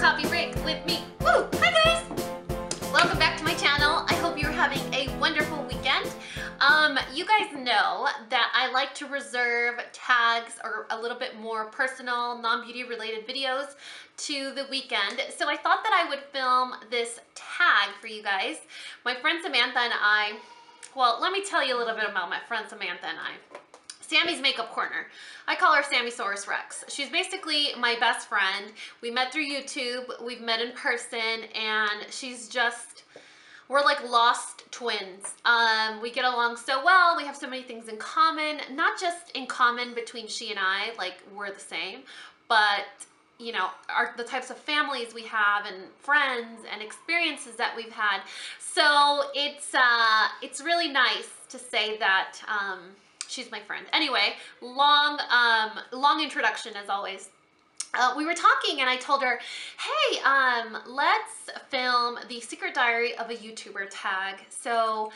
Coffee Break with me. Woo! Hi guys! Welcome back to my channel. I hope you're having a wonderful weekend. You guys know that I like to reserve tags or a little bit more personal, non-beauty related videos to the weekend. So I thought that I would film this tag for you guys. My friend Samantha and I, well, let me tell you a little bit about my friend Samantha and I. Sammy's Makeup Corner. I call her Sammysaurus Rex. She's basically my best friend. We met through YouTube, we've met in person, and she's just, we're like lost twins. We get along so well, we have so many things in common, not just in common between she and I, like we're the same, but you know, the types of families we have and friends and experiences that we've had. So it's really nice to say that she's my friend. Anyway, long introduction as always. We were talking and I told her, hey, let's film the secret diary of a YouTuber tag. So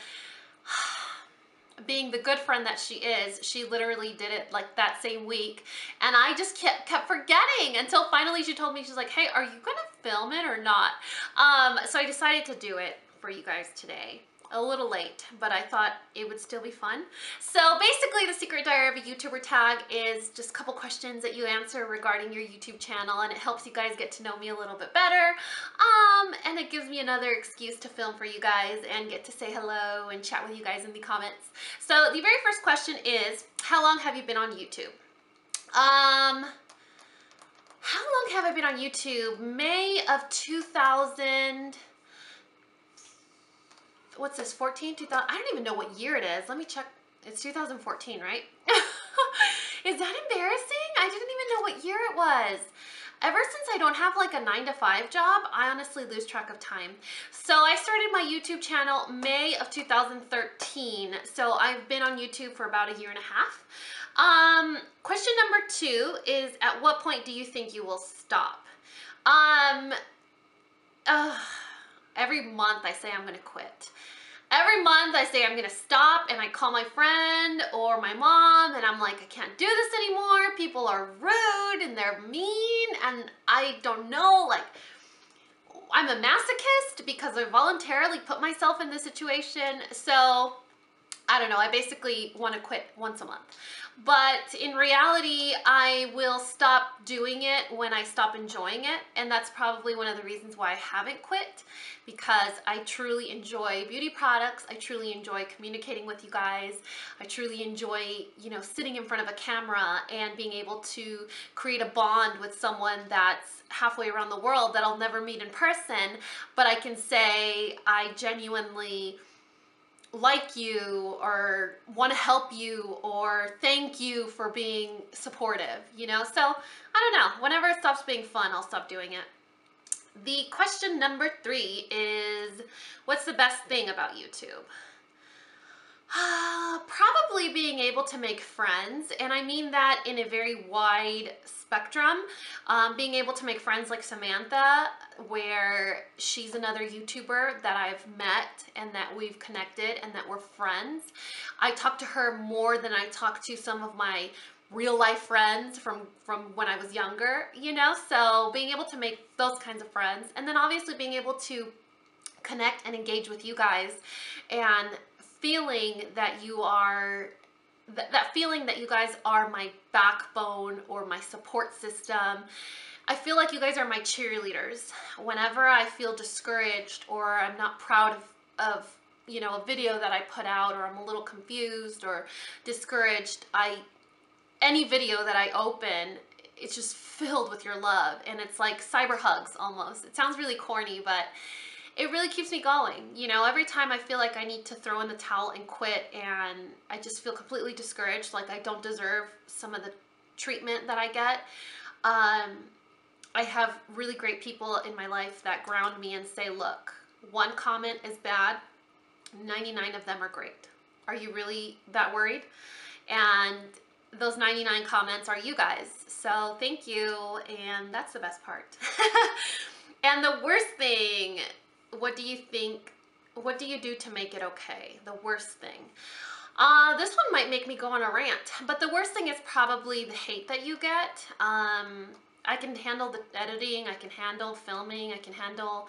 being the good friend that she is, she literally did it like that same week. And I just kept forgetting until finally she told me, she's like, hey, are you gonna film it or not? So I decided to do it for you guys today. A little late, but I thought it would still be fun. So basically the secret diary of a YouTuber tag is just a couple questions that you answer regarding your YouTube channel, and it helps you guys get to know me a little bit better. And it gives me another excuse to film for you guys and get to say hello and chat with you guys in the comments. So the very first question is, how long have you been on YouTube? How long have I been on YouTube? May of 2000... what's this, 14, 2000? I don't even know what year it is. Let me check. It's 2014, right? Is that embarrassing? I didn't even know what year it was. Ever since I don't have like a 9-to-5 job, I honestly lose track of time. So I started my YouTube channel May of 2013. So I've been on YouTube for about a year and a half. Question number 2 is, at what point do you think you will stop? Every month I say I'm gonna quit. Every month I say I'm gonna stop, and I call my friend or my mom and I'm like, I can't do this anymore. People are rude and they're mean and I don't know, like, I'm a masochist because I voluntarily put myself in this situation. So I don't know, I basically want to quit once a month. But in reality, I will stop doing it when I stop enjoying it. And that's probably one of the reasons why I haven't quit, because I truly enjoy beauty products. I truly enjoy communicating with you guys. I truly enjoy, you know, sitting in front of a camera and being able to create a bond with someone that's halfway around the world that I'll never meet in person. But I can say I genuinely like you or want to help you or thank you for being supportive, you know? So I don't know, whenever it stops being fun, I'll stop doing it. The question number 3 is, what's the best thing about YouTube? Probably being able to make friends, and I mean that in a very wide spectrum. Being able to make friends like Samantha, where she's another YouTuber that I've met and that we've connected and that we're friends. I talk to her more than I talk to some of my real life friends from when I was younger, you know? So being able to make those kinds of friends, and then obviously being able to connect and engage with you guys, and feeling that you are, that feeling that you guys are my backbone or my support system. I feel like you guys are my cheerleaders. Whenever I feel discouraged or I'm not proud of you know, a video that I put out, or I'm a little confused or discouraged, any video that I open, it's just filled with your love, and it's like cyber hugs almost. It sounds really corny, but it really keeps me going. You know, every time I feel like I need to throw in the towel and quit, and I just feel completely discouraged, like I don't deserve some of the treatment that I get, I have really great people in my life that ground me and say, look, one comment is bad, 99 of them are great. Are you really that worried? And those 99 comments are you guys. So thank you, and that's the best part. And the worst thing, what do you think, what do you do to make it okay? The worst thing. This one might make me go on a rant, but the worst thing is probably the hate that you get. I can handle the editing, I can handle filming, I can handle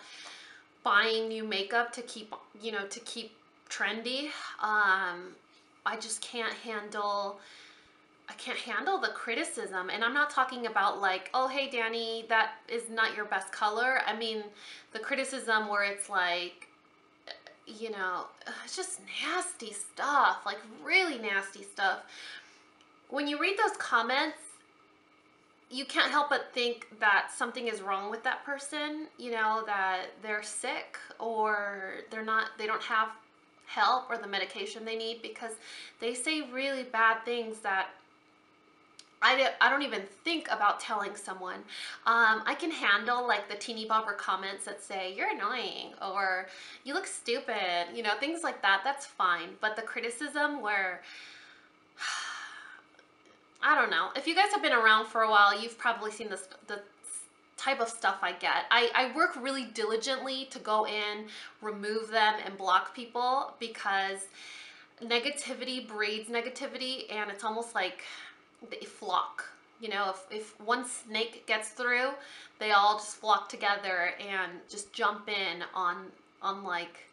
buying new makeup to keep, you know, to keep trendy. I just can't handle, I can't handle the criticism. And I'm not talking about like, oh, hey, Dani, that is not your best color. I mean, the criticism where it's like, you know, it's just nasty stuff, like really nasty stuff. When you read those comments, you can't help but think that something is wrong with that person, you know, that they're sick or they don't have help or the medication they need, because they say really bad things that I don't even think about telling someone. I can handle like the teeny bopper comments that say, you're annoying, or you look stupid, you know, things like that, that's fine. But the criticism where, I don't know. If you guys have been around for a while, you've probably seen the type of stuff I get. I work really diligently to go in, remove them, and block people, because negativity breeds negativity, and it's almost like they flock. You know, if one snake gets through, they all just flock together and just jump in on like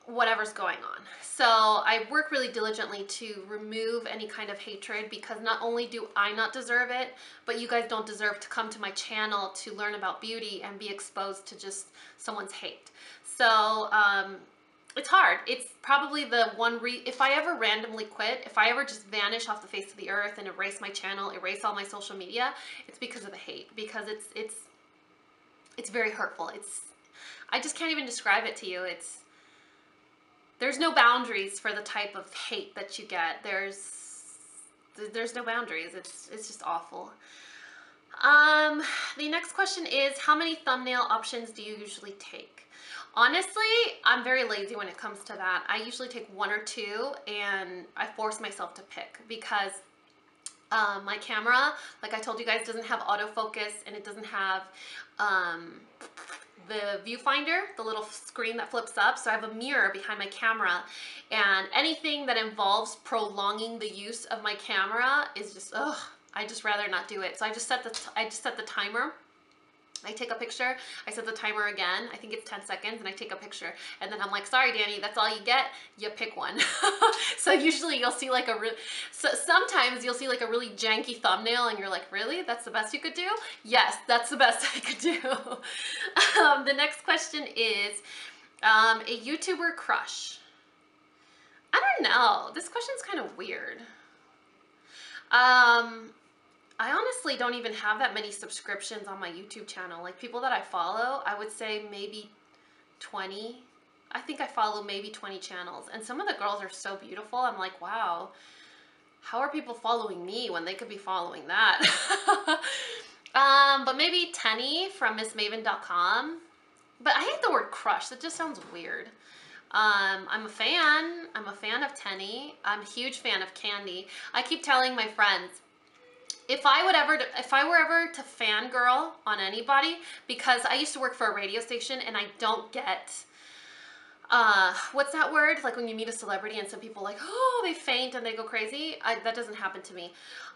whatever's going on. So I work really diligently to remove any kind of hatred, because not only do I not deserve it, but you guys don't deserve to come to my channel to learn about beauty and be exposed to just someone's hate. So it's hard. It's probably the one if I ever randomly quit, if I ever just vanish off the face of the earth and erase my channel, erase all my social media, it's because of the hate, because it's very hurtful. I just can't even describe it to you. There's no boundaries for the type of hate that you get. There's no boundaries. It's just awful. The next question is, how many thumbnail options do you usually take? Honestly, I'm very lazy when it comes to that. I usually take one or two, and I force myself to pick, because my camera, like I told you guys, doesn't have autofocus, and it doesn't have the viewfinder, the little screen that flips up. So I have a mirror behind my camera, and anything that involves prolonging the use of my camera is just, ugh, I just rather not do it. So I just set the timer. I take a picture, I set the timer again, I think it's 10 seconds, and I take a picture. And then I'm like, sorry, Dani, that's all you get, you pick one. So usually you'll see like sometimes you'll see like a really janky thumbnail, and you're like, really? That's the best you could do? Yes, that's the best I could do. The next question is, a YouTuber crush. I don't know, this question's kind of weird. I honestly don't even have that many subscriptions on my YouTube channel. Like, people that I follow, I would say maybe 20. I think I follow maybe 20 channels. And some of the girls are so beautiful. I'm like, wow, how are people following me when they could be following that? But maybe Tenny from MissMaven.com. But I hate the word crush. That just sounds weird. I'm a fan. I'm a fan of Tenny. I'm a huge fan of Candy. I keep telling my friends, if I were ever to fangirl on anybody, because I used to work for a radio station, and I don't get, what's that word? Like when you meet a celebrity and some people like, oh, they faint and they go crazy. That doesn't happen to me.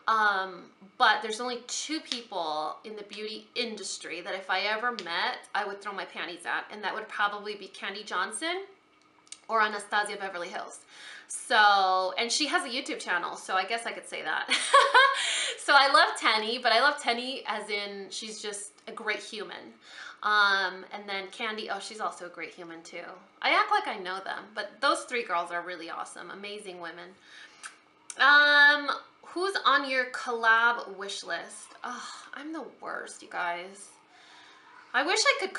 But there's only two people in the beauty industry that if I ever met, I would throw my panties at, and that would probably be Candy Johnson or Anastasia Beverly Hills. So, and she has a YouTube channel, so I guess I could say that. So I love Tenny, but I love Tenny as in she's just a great human. And then Candy, oh, she's also a great human too. I act like I know them, but those three girls are really awesome, amazing women. Who's on your collab wish list? Oh, I'm the worst, you guys. I wish I could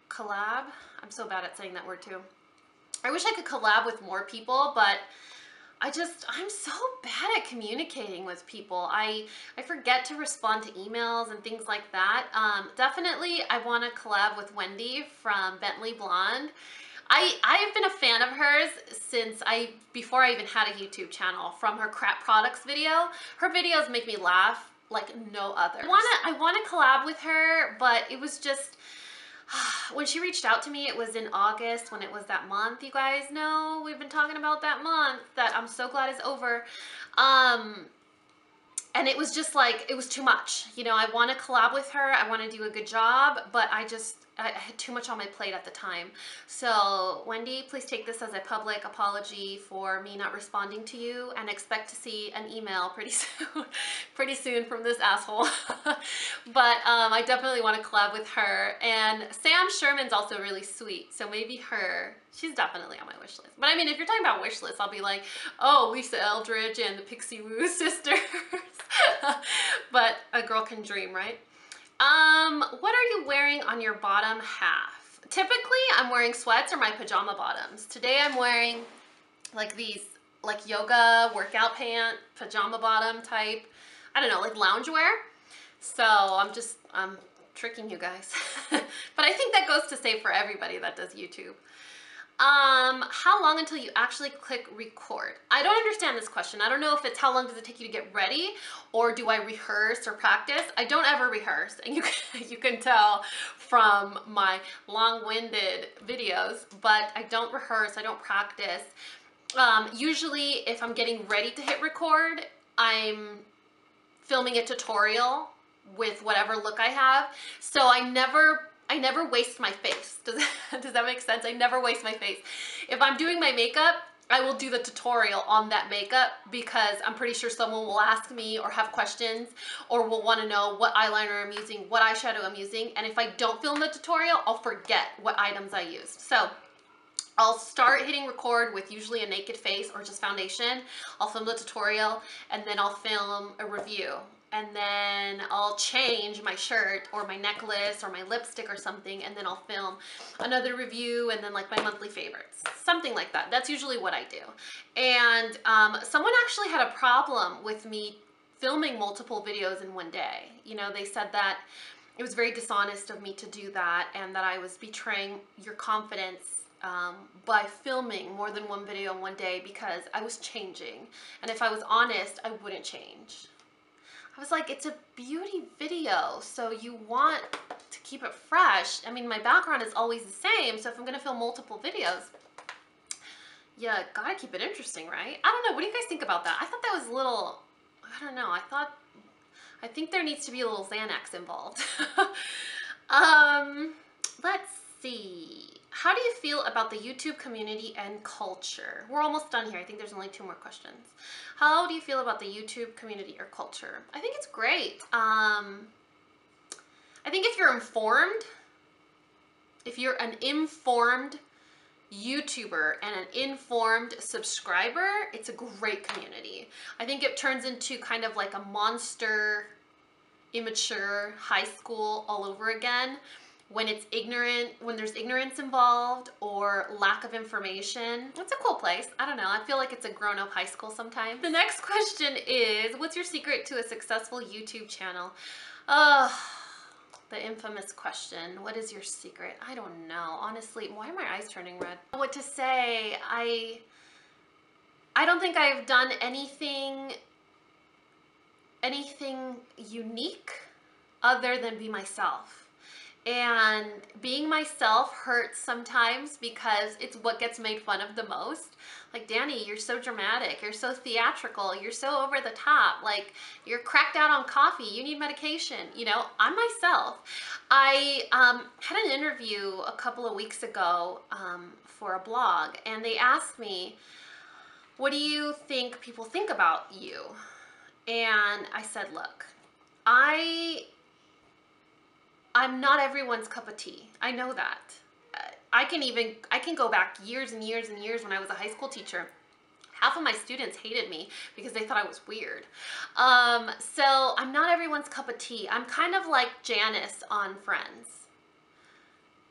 collab. I'm so bad at saying that word too. I wish I could collab with more people, but I'm so bad at communicating with people. I forget to respond to emails and things like that. Definitely, I want to collab with Wendy from Bentley Blonde. I've been a fan of hers since before I even had a YouTube channel, from her crap products video. Her videos make me laugh like no other. I want to collab with her, but it was just, when she reached out to me, it was in August, when it was that month. You guys know, we've been talking about that month that I'm so glad is over. And it was just like, it was too much. You know, I want to collab with her. I want to do a good job, but I had too much on my plate at the time. So Wendy, please take this as a public apology for me not responding to you, and expect to see an email pretty soon from this asshole. But I definitely want to collab with her. And Sam Sherman's also really sweet. So maybe her, she's definitely on my wish list. But I mean, if you're talking about wish list, I'll be like, oh, Lisa Eldridge and the Pixie Woo sisters. But a girl can dream, right? What are you wearing on your bottom half? Typically, I'm wearing sweats or my pajama bottoms. Today, I'm wearing like these, like yoga workout pant, pajama bottom type, I don't know, like loungewear. So I'm tricking you guys. But I think that goes to say for everybody that does YouTube. How long until you actually click record? I don't understand this question. I don't know if it's how long does it take you to get ready, or do I rehearse or practice? I don't ever rehearse, and you can tell from my long-winded videos, but I don't rehearse, I don't practice. Usually if I'm getting ready to hit record, I'm filming a tutorial with whatever look I have. So I never waste my face. Does that make sense? I never waste my face. If I'm doing my makeup, I will do the tutorial on that makeup, because I'm pretty sure someone will ask me or have questions, or will want to know what eyeliner I'm using, what eyeshadow I'm using. And if I don't film the tutorial, I'll forget what items I used. So I'll start hitting record with usually a naked face or just foundation. I'll film the tutorial, and then I'll film a review. And then I'll change my shirt or my necklace or my lipstick or something, and then I'll film another review, and then like my monthly favorites, something like that. That's usually what I do. And someone actually had a problem with me filming multiple videos in one day. You know, they said that it was very dishonest of me to do that, and that I was betraying your confidence by filming more than one video in one day, because I was changing. And if I was honest, I wouldn't change. I was like, it's a beauty video, so you want to keep it fresh. I mean, my background is always the same, so if I'm gonna film multiple videos, yeah, gotta keep it interesting, right? I don't know, what do you guys think about that? I thought that was a little, I don't know, I think there needs to be a little Xanax involved. Let's see. How do you feel about the YouTube community and culture? We're almost done here. I think there's only 2 more questions. How do you feel about the YouTube community or culture? I think it's great. I think if you're informed, if you're an informed YouTuber and an informed subscriber, it's a great community. I think it turns into kind of like a monster, immature high school all over again. When it's ignorant, when there's ignorance involved or lack of information. It's a cool place. I don't know. I feel like it's a grown-up high school sometimes. The next question is, what's your secret to a successful YouTube channel? The infamous question. What is your secret? I don't know. Honestly, why are my eyes turning red? What to say? I don't think I've done anything unique other than be myself. And being myself hurts sometimes because it's what gets made fun of the most. Like, Dani, you're so dramatic, you're so theatrical, you're so over the top, like, you're cracked out on coffee, you need medication. You know, I'm myself. I had an interview a couple of weeks ago for a blog, and they asked me, what do you think people think about you? And I said, look, I'm not everyone's cup of tea. I know that. I can go back years and years and years when I was a high school teacher. Half of my students hated me because they thought I was weird. So I'm not everyone's cup of tea. I'm kind of like Janice on Friends.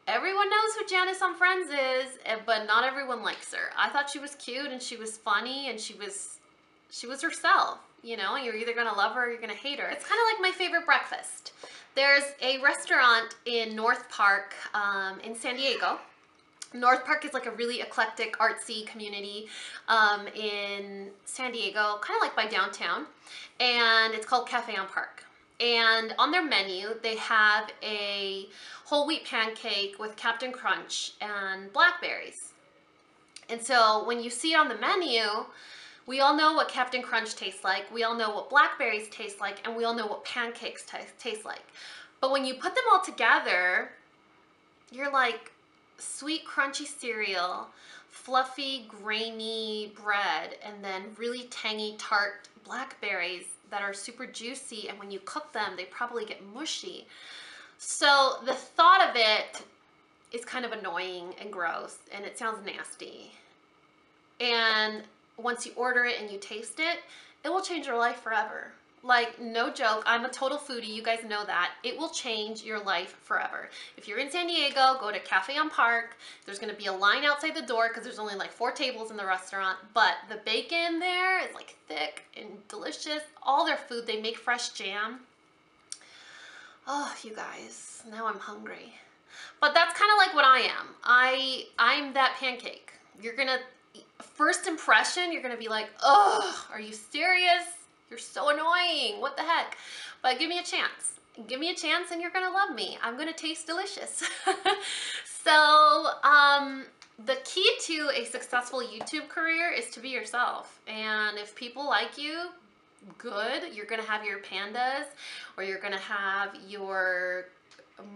Everyone knows who Janice on Friends is, but not everyone likes her. I thought she was cute and she was funny and she was herself. You know, you're either gonna love her or you're gonna hate her. It's kind of like my favorite breakfast. There's a restaurant in North Park in San Diego. North Park is like a really eclectic, artsy community in San Diego, kind of like by downtown, and it's called Cafe on Park. And on their menu, they have a whole wheat pancake with Captain Crunch and blackberries. And so when you see it on the menu, We all know what Captain Crunch tastes like. We all know what blackberries taste like, and we all know what pancakes taste like. But when you put them all together, you're like sweet, crunchy cereal, fluffy, grainy bread, and then really tangy, tart blackberries that are super juicy, and when you cook them, they probably get mushy. So the thought of it is kind of annoying and gross, and it sounds nasty. And once you order it and you taste it, it will change your life forever. Like, no joke, I'm a total foodie, you guys know that. It will change your life forever. If you're in San Diego, go to Cafe on Park. There's gonna be a line outside the door because there's only like 4 tables in the restaurant, but the bacon there is like thick and delicious. All their food, they make fresh jam. Oh, you guys, now I'm hungry. But that's kind of like what I am. I'm that pancake. You're gonna, first impression, you're gonna be like, oh, are you serious? You're so annoying, what the heck? But give me a chance. Give me a chance and you're gonna love me. I'm gonna taste delicious. So, the key to a successful YouTube career is to be yourself. And if people like you, good. You're gonna have your pandas, or you're gonna have your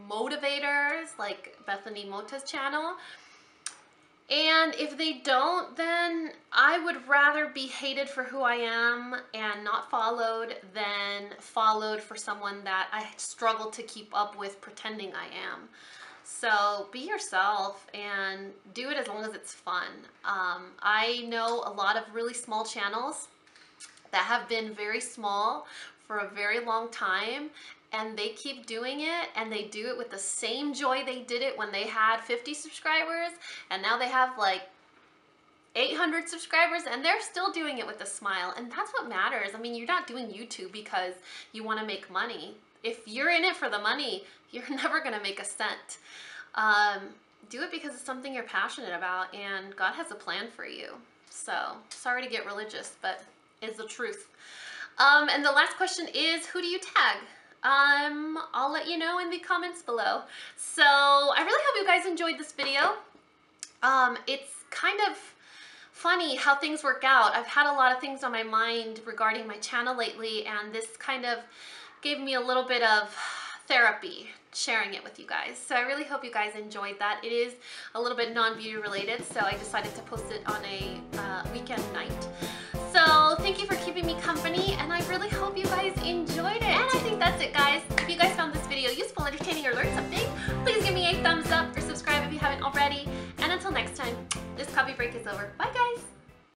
motivators, like Bethany Mota's channel. And if they don't, then I would rather be hated for who I am and not followed than followed for someone that I struggle to keep up with pretending I am. So be yourself and do it as long as it's fun. I know a lot of really small channels that have been very small for a very long time, and they keep doing it, and they do it with the same joy they did it when they had 50 subscribers, and now they have like 800 subscribers, and they're still doing it with a smile. And that's what matters. I mean, you're not doing YouTube because you want to make money. If you're in it for the money, you're never gonna make a cent. Do it because it's something you're passionate about, and God has a plan for you. So, sorry to get religious, but it's the truth. And the last question is, who do you tag? I'll let you know in the comments below. So I really hope you guys enjoyed this video. It's kind of funny how things work out. I've had a lot of things on my mind regarding my channel lately, and this kind of gave me a little bit of therapy sharing it with you guys. So I really hope you guys enjoyed that. It is a little bit non-beauty related, so I decided to post it on a weekend night. So thank you for keeping me company, and I really hope you guys enjoyed it. And I think that's it, guys. If you guys found this video useful, entertaining, or learned something, please give me a thumbs up or subscribe if you haven't already. And until next time, this coffee break is over. Bye, guys.